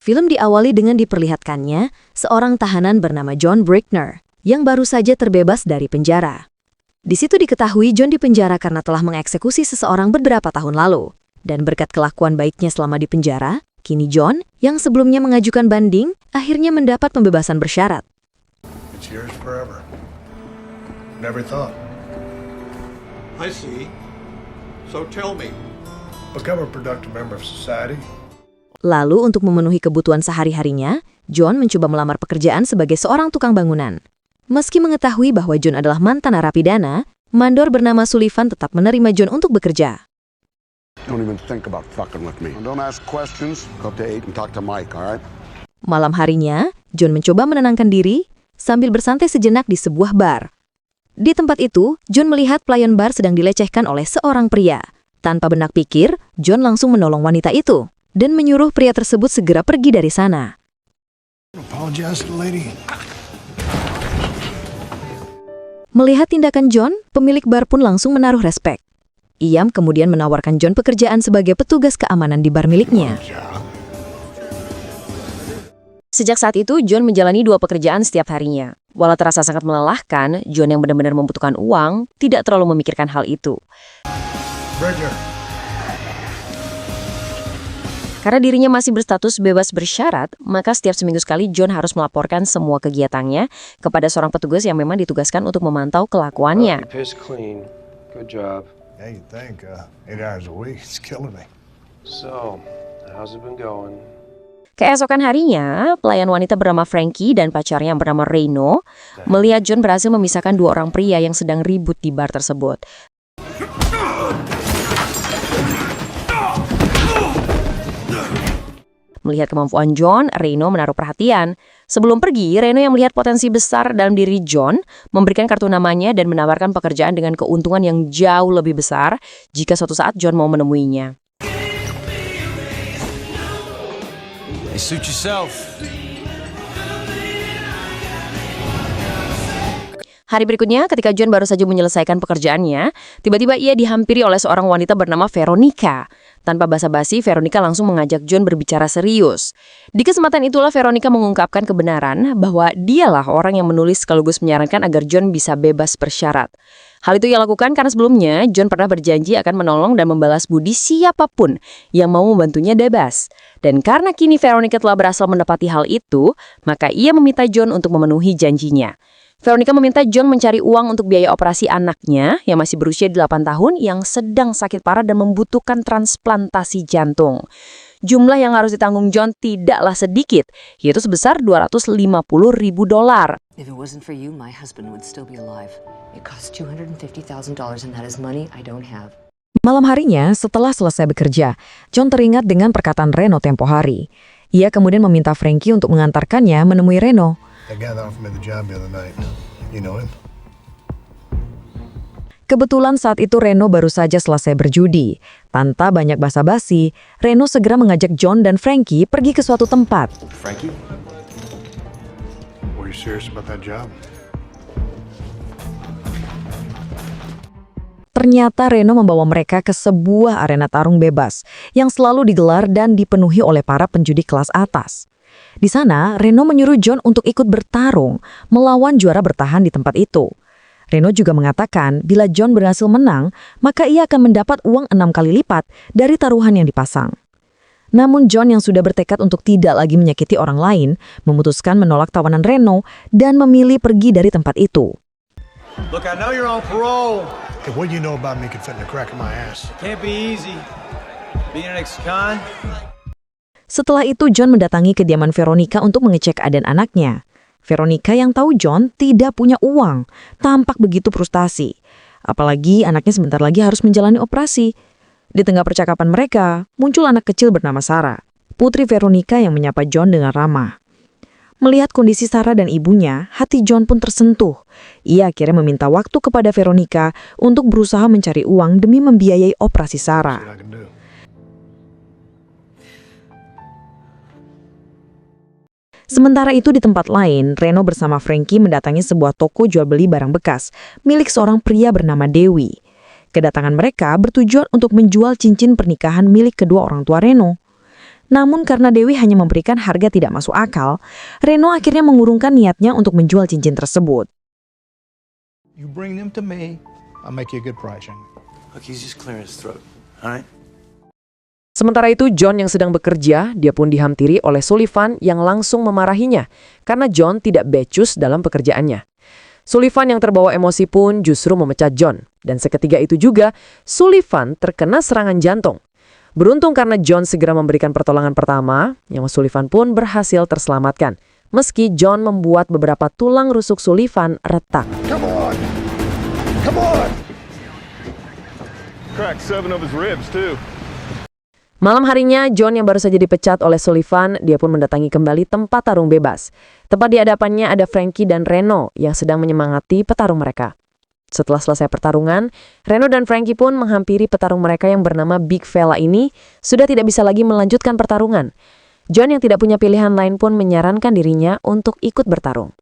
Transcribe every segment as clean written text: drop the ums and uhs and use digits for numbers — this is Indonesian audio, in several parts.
Film diawali dengan diperlihatkannya seorang tahanan bernama John Brickner yang baru saja terbebas dari penjara. Di situ diketahui John dipenjara karena telah mengeksekusi seseorang beberapa tahun lalu. Dan berkat kelakuan baiknya selama di penjara, kini John, yang sebelumnya mengajukan banding, akhirnya mendapat pembebasan bersyarat. It's yours forever. Never thought. I see. So tell me. Become a productive member of society. Lalu untuk memenuhi kebutuhan sehari-harinya, John mencoba melamar pekerjaan sebagai seorang tukang bangunan. Meski mengetahui bahwa John adalah mantan narapidana, mandor bernama Sullivan tetap menerima John untuk bekerja. Don't even think about fucking with me. Don't ask questions. Go up to 8 and talk to Mike, all right? Malam harinya, John mencoba menenangkan diri sambil bersantai sejenak di sebuah bar. Di tempat itu, John melihat pelayan bar sedang dilecehkan oleh seorang pria. Tanpa benak pikir, John langsung menolong wanita itu dan menyuruh pria tersebut segera pergi dari sana. Apologize to the lady. Melihat tindakan John, pemilik bar pun langsung menaruh respek. Ia kemudian menawarkan John pekerjaan sebagai petugas keamanan di bar miliknya. Sejak saat itu, John menjalani 2 pekerjaan setiap harinya. Walau terasa sangat melelahkan, John yang benar-benar membutuhkan uang tidak terlalu memikirkan hal itu. Bridger. Karena dirinya masih berstatus bebas bersyarat, maka setiap seminggu sekali John harus melaporkan semua kegiatannya kepada seorang petugas yang memang ditugaskan untuk memantau kelakuannya. Piss clean. Good job. Yeah, you think 8 hours a week? It's killing me. So, how's it been going? Keesokan harinya, pelayan wanita bernama Frankie dan pacarnya yang bernama Reno melihat John berhasil memisahkan 2 orang pria yang sedang ribut di bar tersebut. Melihat kemampuan John, Reno menaruh perhatian. Sebelum pergi, Reno yang melihat potensi besar dalam diri John, memberikan kartu namanya dan menawarkan pekerjaan dengan keuntungan yang jauh lebih besar jika suatu saat John mau menemuinya. Hey, suit yourself. Hari berikutnya, ketika John baru saja menyelesaikan pekerjaannya, tiba-tiba ia dihampiri oleh seorang wanita bernama Veronica. Tanpa basa-basi, Veronica langsung mengajak John berbicara serius. Di kesempatan itulah Veronica mengungkapkan kebenaran bahwa dialah orang yang menulis sekaligus menyarankan agar John bisa bebas bersyarat. Hal itu ia lakukan karena sebelumnya John pernah berjanji akan menolong dan membalas budi siapapun yang mau membantunya bebas. Dan karena kini Veronica telah berhasil menepati hal itu, maka ia meminta John untuk memenuhi janjinya. Veronica meminta John mencari uang untuk biaya operasi anaknya yang masih berusia 8 tahun yang sedang sakit parah dan membutuhkan transplantasi jantung. Jumlah yang harus ditanggung John tidaklah sedikit, yaitu sebesar $250,000. If it wasn't for you, my husband would still be alive. It cost $250,000 and that is money I don't have. Malam harinya, setelah selesai bekerja, John teringat dengan perkataan Reno tempo hari. Ia kemudian meminta Frankie untuk mengantarkannya menemui Reno. That guy that offered me the job the other night. You know him? Kebetulan saat itu Reno baru saja selesai berjudi. Tanpa banyak basa-basi, Reno segera mengajak John dan Frankie pergi ke suatu tempat. Frankie? Were you serious about that job? Ternyata Reno membawa mereka ke sebuah arena tarung bebas yang selalu digelar dan dipenuhi oleh para penjudi kelas atas. Di sana, Reno menyuruh John untuk ikut bertarung melawan juara bertahan di tempat itu. Reno juga mengatakan bila John berhasil menang, maka ia akan mendapat uang 6 kali lipat dari taruhan yang dipasang. Namun John yang sudah bertekad untuk tidak lagi menyakiti orang lain, memutuskan menolak tawanan Reno dan memilih pergi dari tempat itu. Look, I know you're on parole. Hey, what do you know about me can fit in the crack of my ass? Can't be easy. Being an ex-con. Setelah itu John mendatangi kediaman Veronica untuk mengecek keadaan anaknya. Veronica yang tahu John tidak punya uang, tampak begitu frustasi. Apalagi anaknya sebentar lagi harus menjalani operasi. Di tengah percakapan mereka, muncul anak kecil bernama Sarah, putri Veronica yang menyapa John dengan ramah. Melihat kondisi Sarah dan ibunya, hati John pun tersentuh. Ia akhirnya meminta waktu kepada Veronica untuk berusaha mencari uang demi membiayai operasi Sarah. See what I can do. Sementara itu di tempat lain, Reno bersama Frankie mendatangi sebuah toko jual beli barang bekas milik seorang pria bernama Dewi. Kedatangan mereka bertujuan untuk menjual cincin pernikahan milik kedua orang tua Reno. Namun karena Dewi hanya memberikan harga tidak masuk akal, Reno akhirnya mengurungkan niatnya untuk menjual cincin tersebut. You bring them to me, I'll make you a good price. Look, he's just clearing his throat, all right? Sementara itu, John yang sedang bekerja, dia pun dihampiri oleh Sullivan yang langsung memarahinya karena John tidak becus dalam pekerjaannya. Sullivan yang terbawa emosi pun justru memecat John. Dan seketika itu juga, Sullivan terkena serangan jantung. Beruntung karena John segera memberikan pertolongan pertama, nyawa Sullivan pun berhasil terselamatkan. Meski John membuat beberapa tulang rusuk Sullivan retak. Come on! Come on! Cracked 7 of his ribs, too. Malam harinya, John yang baru saja dipecat oleh Sullivan, dia pun mendatangi kembali tempat tarung bebas. Tepat di hadapannya ada Frankie dan Reno yang sedang menyemangati petarung mereka. Setelah selesai pertarungan, Reno dan Frankie pun menghampiri petarung mereka yang bernama Big Fella ini sudah tidak bisa lagi melanjutkan pertarungan. John yang tidak punya pilihan lain pun menyarankan dirinya untuk ikut bertarung.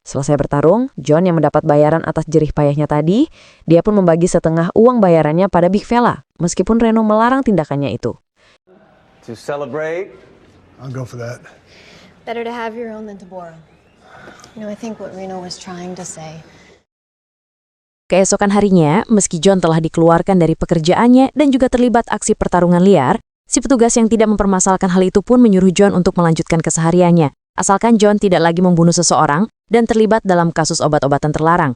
Selesai bertarung, John yang mendapat bayaran atas jerih payahnya tadi, dia pun membagi setengah uang bayarannya pada Big Fella, meskipun Reno melarang tindakannya itu. To celebrate, I'll go for that. Better to have your own than to borrow. You know, I think what Reno was trying to say. Keesokan harinya, meski John telah dikeluarkan dari pekerjaannya dan juga terlibat aksi pertarungan liar, si petugas yang tidak mempermasalahkan hal itu pun menyuruh John untuk melanjutkan kesehariannya, asalkan John tidak lagi membunuh seseorang dan terlibat dalam kasus obat-obatan terlarang.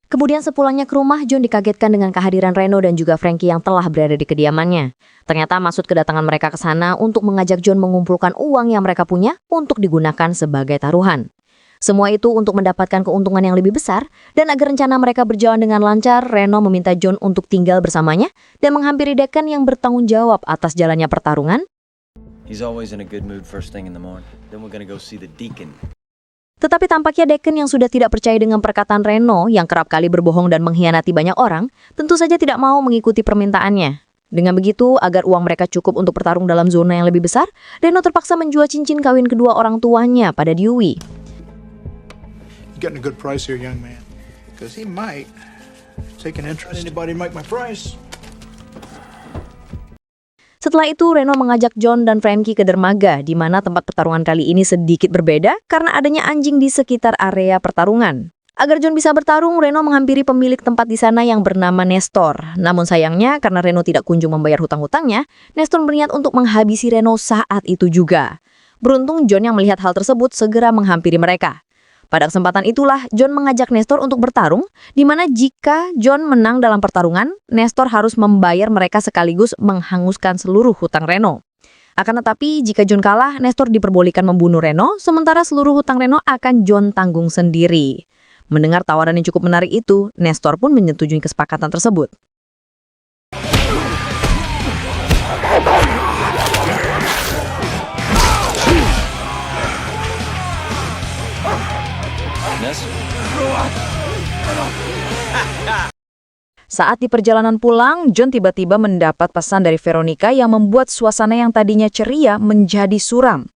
Kemudian sepulangnya ke rumah, John dikagetkan dengan kehadiran Reno dan juga Frankie yang telah berada di kediamannya. Ternyata maksud kedatangan mereka ke sana untuk mengajak John mengumpulkan uang yang mereka punya untuk digunakan sebagai taruhan. Semua itu untuk mendapatkan keuntungan yang lebih besar, dan agar rencana mereka berjalan dengan lancar, Reno meminta John untuk tinggal bersamanya dan menghampiri Deacon yang bertanggung jawab atas jalannya pertarungan. He's always in a good mood first thing in the morning. Then we're gonna go see the deacon. Tetapi tampaknya Deacon yang sudah tidak percaya dengan perkataan Reno yang kerap kali berbohong dan mengkhianati banyak orang, tentu saja tidak mau mengikuti permintaannya. Dengan begitu, agar uang mereka cukup untuk bertarung dalam zona yang lebih besar, Reno terpaksa menjual cincin kawin kedua orang tuanya pada Dewey. You're getting a good price here, young man. Because he might take an interest. Anybody make my price? Setelah itu, Reno mengajak John dan Frankie ke dermaga, di mana tempat pertarungan kali ini sedikit berbeda karena adanya anjing di sekitar area pertarungan. Agar John bisa bertarung, Reno menghampiri pemilik tempat di sana yang bernama Nestor. Namun sayangnya, karena Reno tidak kunjung membayar hutang-hutangnya, Nestor berniat untuk menghabisi Reno saat itu juga. Beruntung, John yang melihat hal tersebut segera menghampiri mereka. Pada kesempatan itulah, John mengajak Nestor untuk bertarung, di mana jika John menang dalam pertarungan, Nestor harus membayar mereka sekaligus menghanguskan seluruh hutang Reno. Akan tetapi, jika John kalah, Nestor diperbolehkan membunuh Reno, sementara seluruh hutang Reno akan John tanggung sendiri. Mendengar tawaran yang cukup menarik itu, Nestor pun menyetujui kesepakatan tersebut. Saat di perjalanan pulang, John tiba-tiba mendapat pesan dari Veronica yang membuat suasana yang tadinya ceria menjadi suram.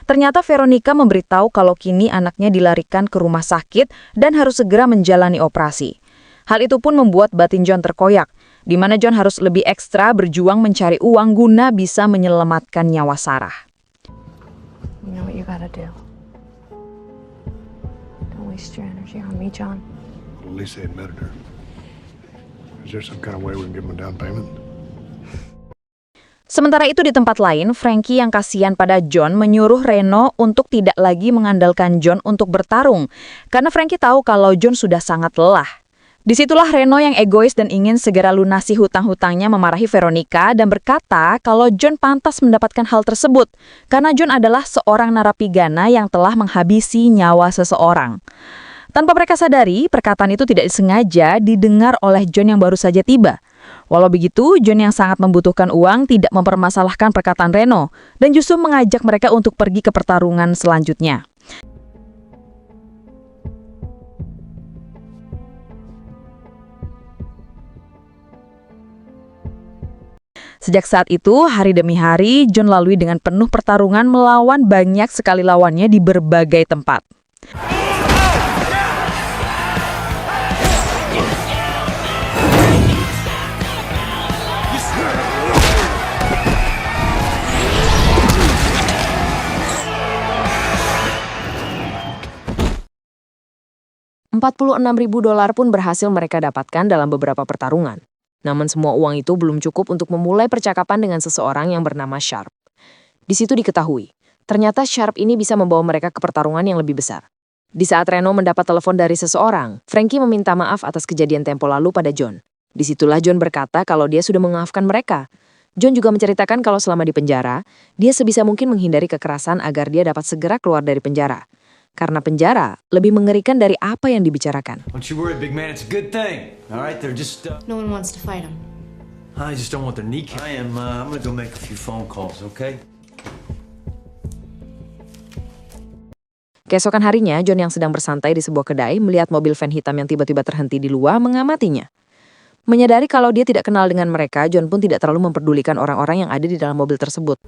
Ternyata Veronica memberitahu kalau kini anaknya dilarikan ke rumah sakit dan harus segera menjalani operasi. Hal itu pun membuat batin John terkoyak, di mana John harus lebih ekstra berjuang mencari uang guna bisa menyelamatkan nyawa Sarah. You know what you gotta do. Don't waste your energy on me, John. At least they admitted her. Is there some kind of way we can give them a down payment? Sementara itu di tempat lain, Frankie yang kasihan pada John menyuruh Reno untuk tidak lagi mengandalkan John untuk bertarung, karena Frankie tahu kalau John sudah sangat lelah. Disitulah Reno yang egois dan ingin segera lunasi hutang-hutangnya memarahi Veronica dan berkata kalau John pantas mendapatkan hal tersebut, karena John adalah seorang narapidana yang telah menghabisi nyawa seseorang. Tanpa mereka sadari, perkataan itu tidak disengaja didengar oleh John yang baru saja tiba. Walau begitu, John yang sangat membutuhkan uang tidak mempermasalahkan perkataan Reno dan justru mengajak mereka untuk pergi ke pertarungan selanjutnya. Sejak saat itu, hari demi hari, John lalui dengan penuh pertarungan melawan banyak sekali lawannya di berbagai tempat. $46.000 pun berhasil mereka dapatkan dalam beberapa pertarungan. Namun semua uang itu belum cukup untuk memulai percakapan dengan seseorang yang bernama Sharp. Di situ diketahui, ternyata Sharp ini bisa membawa mereka ke pertarungan yang lebih besar. Di saat Reno mendapat telepon dari seseorang, Frankie meminta maaf atas kejadian tempo lalu pada John. Disitulah John berkata kalau dia sudah memaafkan mereka. John juga menceritakan kalau selama di penjara, dia sebisa mungkin menghindari kekerasan agar dia dapat segera keluar dari penjara. Karena penjara lebih mengerikan dari apa yang dibicarakan. Don't you worry, big man. It's a good thing. All right, they're just. No one wants to fight him. I just don't want their kneecap. I'm gonna go make a few phone calls, okay? Keesokan harinya, John yang sedang bersantai di sebuah kedai melihat mobil van hitam yang tiba-tiba terhenti di luar mengamatinya. Menyadari kalau dia tidak kenal dengan mereka, John pun tidak terlalu memperdulikan orang-orang yang ada di dalam mobil tersebut.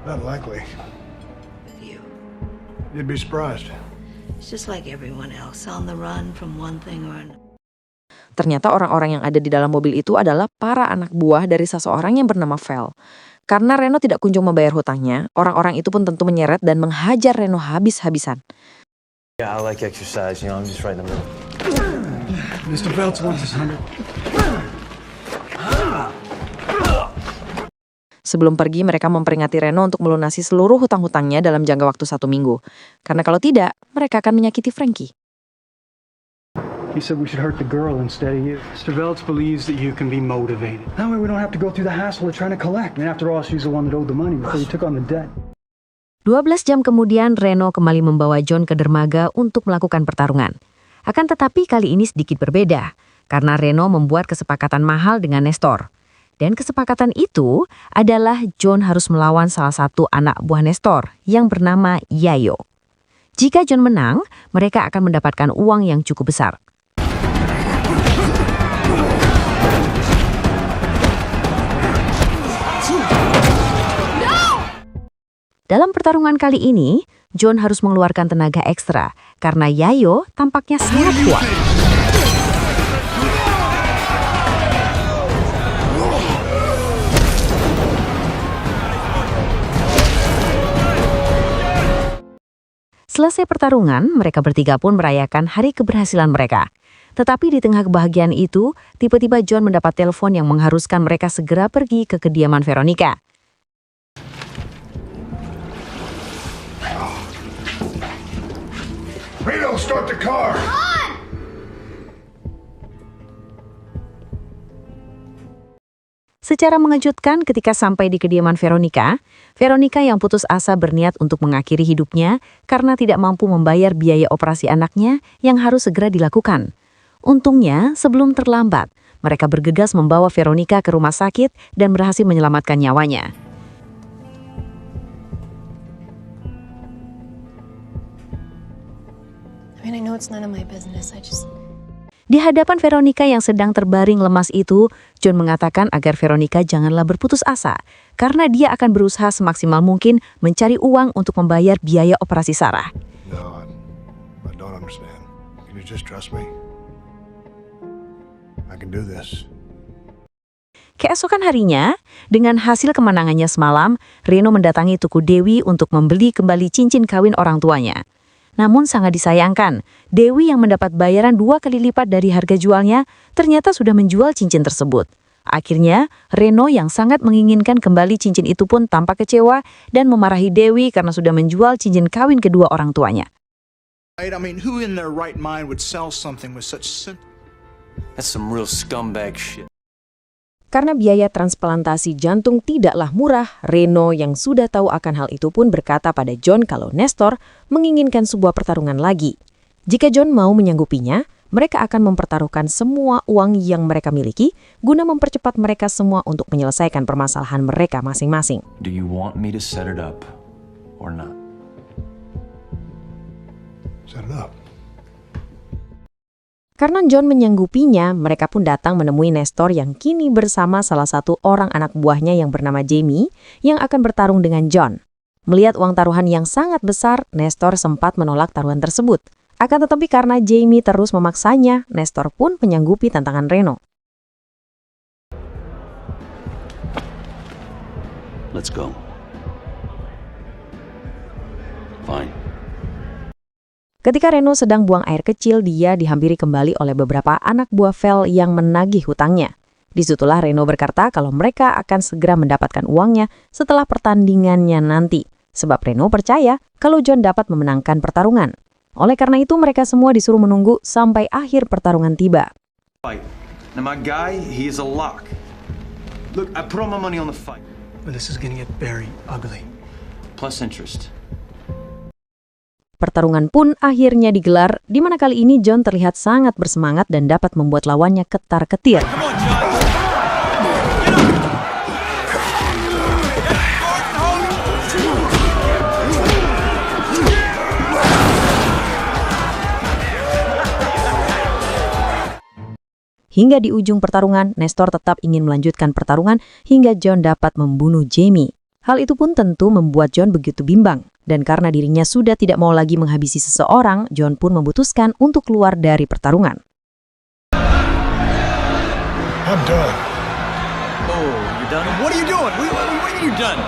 Not likely. You'd be surprised. It's just like everyone else, on the run from one thing or another. Ternyata orang-orang yang ada di dalam mobil itu adalah para anak buah dari seseorang yang bernama Val. Karena Reno tidak kunjung membayar hutangnya, orang-orang itu pun tentu menyeret dan menghajar Reno habis-habisan. Yeah, I like exercise, I'm just right in the middle. Mr. Belts wants his 100. Sebelum pergi, mereka memperingati Reno untuk melunasi seluruh hutang-hutangnya dalam jangka waktu 1 minggu. Karena kalau tidak, mereka akan menyakiti Frankie. He said we should hurt the girl instead of you. Mr. Veltz believes that you can be motivated. That way we don't have to go through the hassle of trying to collect. And after all, she's the one that owed the money before you took on the debt. 12 jam kemudian, Reno kembali membawa John ke dermaga untuk melakukan pertarungan. Akan tetapi kali ini sedikit berbeda, karena Reno membuat kesepakatan mahal dengan Nestor. Dan kesepakatan itu adalah John harus melawan salah satu anak buah Nestor yang bernama Yayo. Jika John menang, mereka akan mendapatkan uang yang cukup besar. Dalam pertarungan kali ini, John harus mengeluarkan tenaga ekstra karena Yayo tampaknya sangat kuat. Selesai pertarungan, mereka bertiga pun merayakan hari keberhasilan mereka. Tetapi di tengah kebahagiaan itu, tiba-tiba John mendapat telepon yang mengharuskan mereka segera pergi ke kediaman Veronica. Reno, start the car! Secara mengejutkan ketika sampai di kediaman Veronica, Veronica yang putus asa berniat untuk mengakhiri hidupnya karena tidak mampu membayar biaya operasi anaknya yang harus segera dilakukan. Untungnya, sebelum terlambat, mereka bergegas membawa Veronica ke rumah sakit dan berhasil menyelamatkan nyawanya. I know it's none of my business. Di hadapan Veronica yang sedang terbaring lemas itu, John mengatakan agar Veronica janganlah berputus asa, karena dia akan berusaha semaksimal mungkin mencari uang untuk membayar biaya operasi Sarah. No, I don't understand. Can you just trust me? I can do this. Keesokan harinya, dengan hasil kemenangannya semalam, Reno mendatangi tuku Dewi untuk membeli kembali cincin kawin orang tuanya. Namun sangat disayangkan, Dewi yang mendapat bayaran 2 kali lipat dari harga jualnya ternyata sudah menjual cincin tersebut. Akhirnya, Reno yang sangat menginginkan kembali cincin itu pun tampak kecewa dan memarahi Dewi karena sudah menjual cincin kawin kedua orang tuanya. I mean, who in their right mind would sell something with such That's some real scumbag shit. Karena biaya transplantasi jantung tidaklah murah, Reno yang sudah tahu akan hal itu pun berkata pada John kalau Nestor menginginkan sebuah pertarungan lagi. Jika John mau menyanggupinya, mereka akan mempertaruhkan semua uang yang mereka miliki guna mempercepat mereka semua untuk menyelesaikan permasalahan mereka masing-masing. Do you want me to set it up or not? Set it up. Karena John menyanggupinya, mereka pun datang menemui Nestor yang kini bersama salah satu orang anak buahnya yang bernama Jamie yang akan bertarung dengan John. Melihat uang taruhan yang sangat besar, Nestor sempat menolak taruhan tersebut. Akan tetapi karena Jamie terus memaksanya, Nestor pun menyanggupi tantangan Reno. Let's go. Fine. Ketika Reno sedang buang air kecil, dia dihampiri kembali oleh beberapa anak buah Val yang menagih hutangnya. Disitulah Reno berkata kalau mereka akan segera mendapatkan uangnya setelah pertandingannya nanti. Sebab Reno percaya kalau John dapat memenangkan pertarungan. Oleh karena itu mereka semua disuruh menunggu sampai akhir pertarungan tiba. Now my guy, he is a lock. Look, I put all my money on the fight. But this is gonna get very ugly. Plus interest. Pertarungan pun akhirnya digelar, di mana kali ini John terlihat sangat bersemangat dan dapat membuat lawannya ketar-ketir. Hingga di ujung pertarungan, Nestor tetap ingin melanjutkan pertarungan hingga John dapat membunuh Jamie. Hal itu pun tentu membuat John begitu bimbang. Dan karena dirinya sudah tidak mau lagi menghabisi seseorang, John pun memutuskan untuk keluar dari pertarungan. I'm done. Oh, you're done? What are you doing? What do you mean you're done?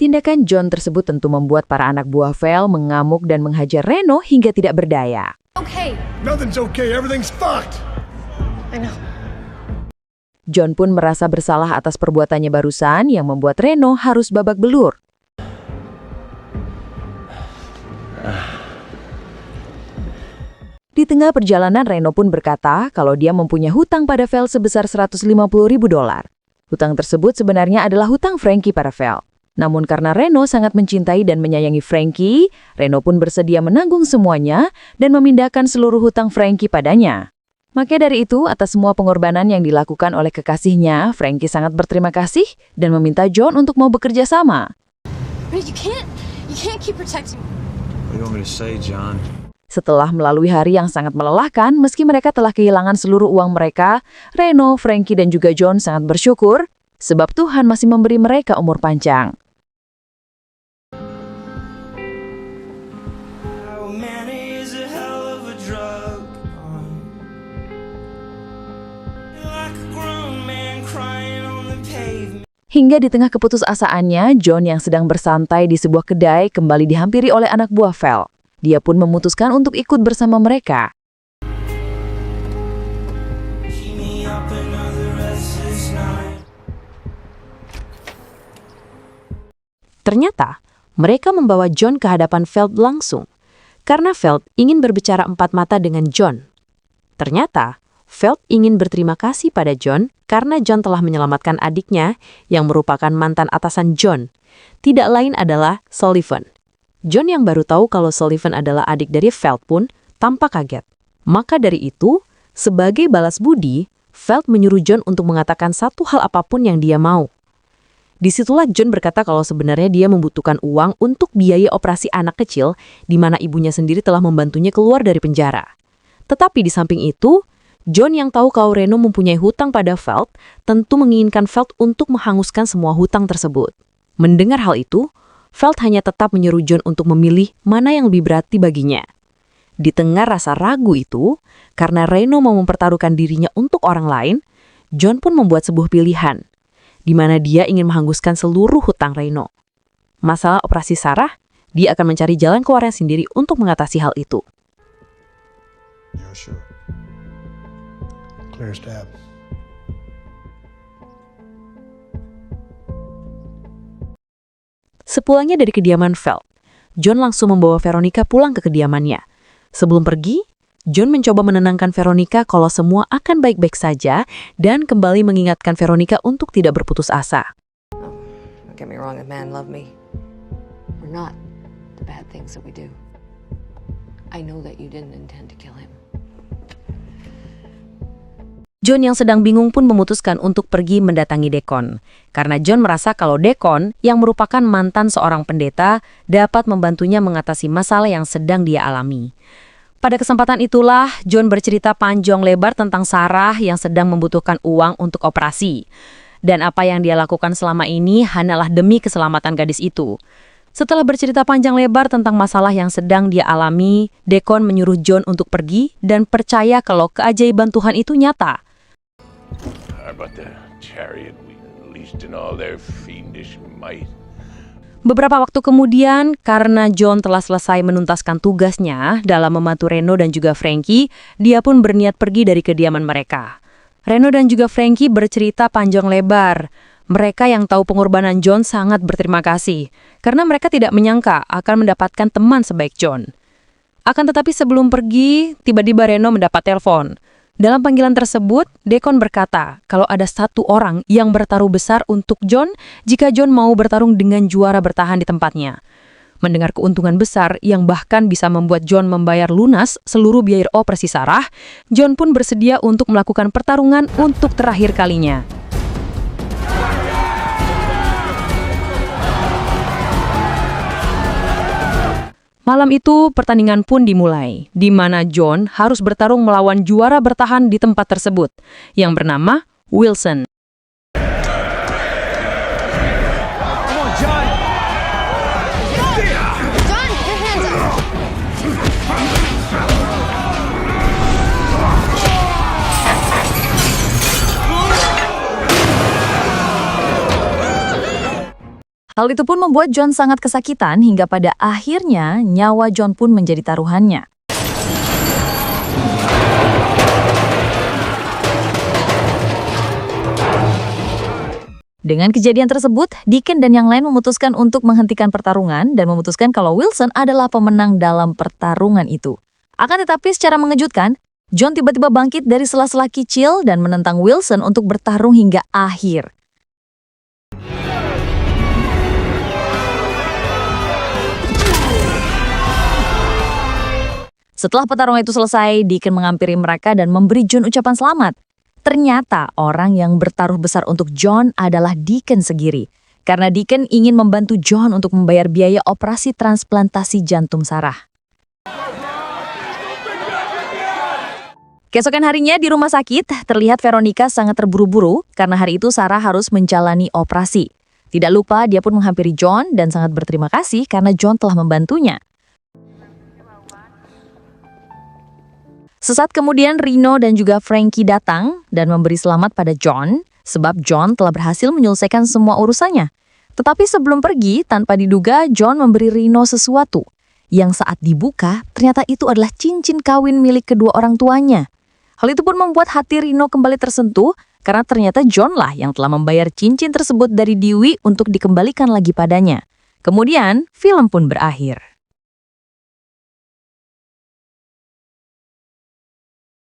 Tindakan John tersebut tentu membuat para anak buah Val mengamuk dan menghajar Reno hingga tidak berdaya. Okay. Nothing's okay. Everything's fucked. I know. John pun merasa bersalah atas perbuatannya barusan yang membuat Reno harus babak belur. Di tengah perjalanan, Reno pun berkata kalau dia mempunyai hutang pada Val sebesar $150.000. Hutang tersebut sebenarnya adalah hutang Frankie pada Val. Namun karena Reno sangat mencintai dan menyayangi Frankie, Reno pun bersedia menanggung semuanya dan memindahkan seluruh hutang Frankie padanya. Maka dari itu, atas semua pengorbanan yang dilakukan oleh kekasihnya, Frankie sangat berterima kasih dan meminta John untuk mau bekerja sama. But you can't keep protecting me. What do you want me to say, John? Setelah melalui hari yang sangat melelahkan, meski mereka telah kehilangan seluruh uang mereka, Reno, Frankie, dan juga John sangat bersyukur sebab Tuhan masih memberi mereka umur panjang. Hingga di tengah keputusasaannya, John yang sedang bersantai di sebuah kedai kembali dihampiri oleh anak buah Val. Dia pun memutuskan untuk ikut bersama mereka. Ternyata, mereka membawa John ke hadapan Veld langsung. Karena Veld ingin berbicara empat mata dengan John. Ternyata, Veld ingin berterima kasih pada John karena John telah menyelamatkan adiknya yang merupakan mantan atasan John. Tidak lain adalah Sullivan. John yang baru tahu kalau Sullivan adalah adik dari Veld pun tampak kaget. Maka dari itu, sebagai balas budi, Veld menyuruh John untuk mengatakan satu hal apapun yang dia mau. Disitulah John berkata kalau sebenarnya dia membutuhkan uang untuk biaya operasi anak kecil di mana ibunya sendiri telah membantunya keluar dari penjara. Tetapi di samping itu, John yang tahu kalau Reno mempunyai hutang pada Veld, tentu menginginkan Veld untuk menghanguskan semua hutang tersebut. Mendengar hal itu, Veld hanya tetap menyuruh John untuk memilih mana yang lebih berarti baginya. Di tengah rasa ragu itu, karena Reno mau mempertaruhkan dirinya untuk orang lain, John pun membuat sebuah pilihan, di mana dia ingin menghanguskan seluruh hutang Reno. Masalah operasi Sarah, dia akan mencari jalan keluarnya sendiri untuk mengatasi hal itu. Yeah, sure. Clear as tab. Sepulangnya dari kediaman Veld, John langsung membawa Veronica pulang ke kediamannya. Sebelum pergi, John mencoba menenangkan Veronica kalau semua akan baik-baik saja dan kembali mengingatkan Veronica untuk tidak berputus asa. Don't get me wrong, a man love me. We're not the bad things that we do. I know that you didn't intend to kill him. John yang sedang bingung pun memutuskan untuk pergi mendatangi Deacon. Karena John merasa kalau Deacon, yang merupakan mantan seorang pendeta, dapat membantunya mengatasi masalah yang sedang dia alami. Pada kesempatan itulah, John bercerita panjang lebar tentang Sarah yang sedang membutuhkan uang untuk operasi. Dan apa yang dia lakukan selama ini hanyalah demi keselamatan gadis itu. Setelah bercerita panjang lebar tentang masalah yang sedang dia alami, Deacon menyuruh John untuk pergi dan percaya kalau keajaiban Tuhan itu nyata. How about the chariot we unleashed in all their fiendish might? Beberapa waktu kemudian, karena John telah selesai menuntaskan tugasnya dalam membantu Reno dan juga Frankie, dia pun berniat pergi dari kediaman mereka. Reno dan juga Frankie bercerita panjang lebar. Mereka yang tahu pengorbanan John sangat berterima kasih, karena mereka tidak menyangka akan mendapatkan teman sebaik John. Akan tetapi sebelum pergi, tiba-tiba Reno mendapat telepon. Dalam panggilan tersebut, Deacon berkata kalau ada satu orang yang bertaruh besar untuk John jika John mau bertarung dengan juara bertahan di tempatnya. Mendengar keuntungan besar yang bahkan bisa membuat John membayar lunas seluruh biaya operasi Sarah, John pun bersedia untuk melakukan pertarungan untuk terakhir kalinya. Malam itu, pertandingan pun dimulai, di mana John harus bertarung melawan juara bertahan di tempat tersebut, yang bernama Wilson. Hal itu pun membuat John sangat kesakitan hingga pada akhirnya nyawa John pun menjadi taruhannya. Dengan kejadian tersebut, Deacon dan yang lain memutuskan untuk menghentikan pertarungan dan memutuskan kalau Wilson adalah pemenang dalam pertarungan itu. Akan tetapi secara mengejutkan, John tiba-tiba bangkit dari sela-sela kecil dan menentang Wilson untuk bertarung hingga akhir. Setelah pertarungan itu selesai, Deacon menghampiri mereka dan memberi John ucapan selamat. Ternyata orang yang bertaruh besar untuk John adalah Deacon sendiri. Karena Deacon ingin membantu John untuk membayar biaya operasi transplantasi jantung Sarah. Keesokan harinya di rumah sakit, terlihat Veronica sangat terburu-buru karena hari itu Sarah harus menjalani operasi. Tidak lupa dia pun menghampiri John dan sangat berterima kasih karena John telah membantunya. Sesaat kemudian Reno dan juga Frankie datang dan memberi selamat pada John sebab John telah berhasil menyelesaikan semua urusannya. Tetapi sebelum pergi, tanpa diduga John memberi Reno sesuatu. Yang saat dibuka, ternyata itu adalah cincin kawin milik kedua orang tuanya. Hal itu pun membuat hati Reno kembali tersentuh karena ternyata John lah yang telah membayar cincin tersebut dari Dewey untuk dikembalikan lagi padanya. Kemudian, film pun berakhir.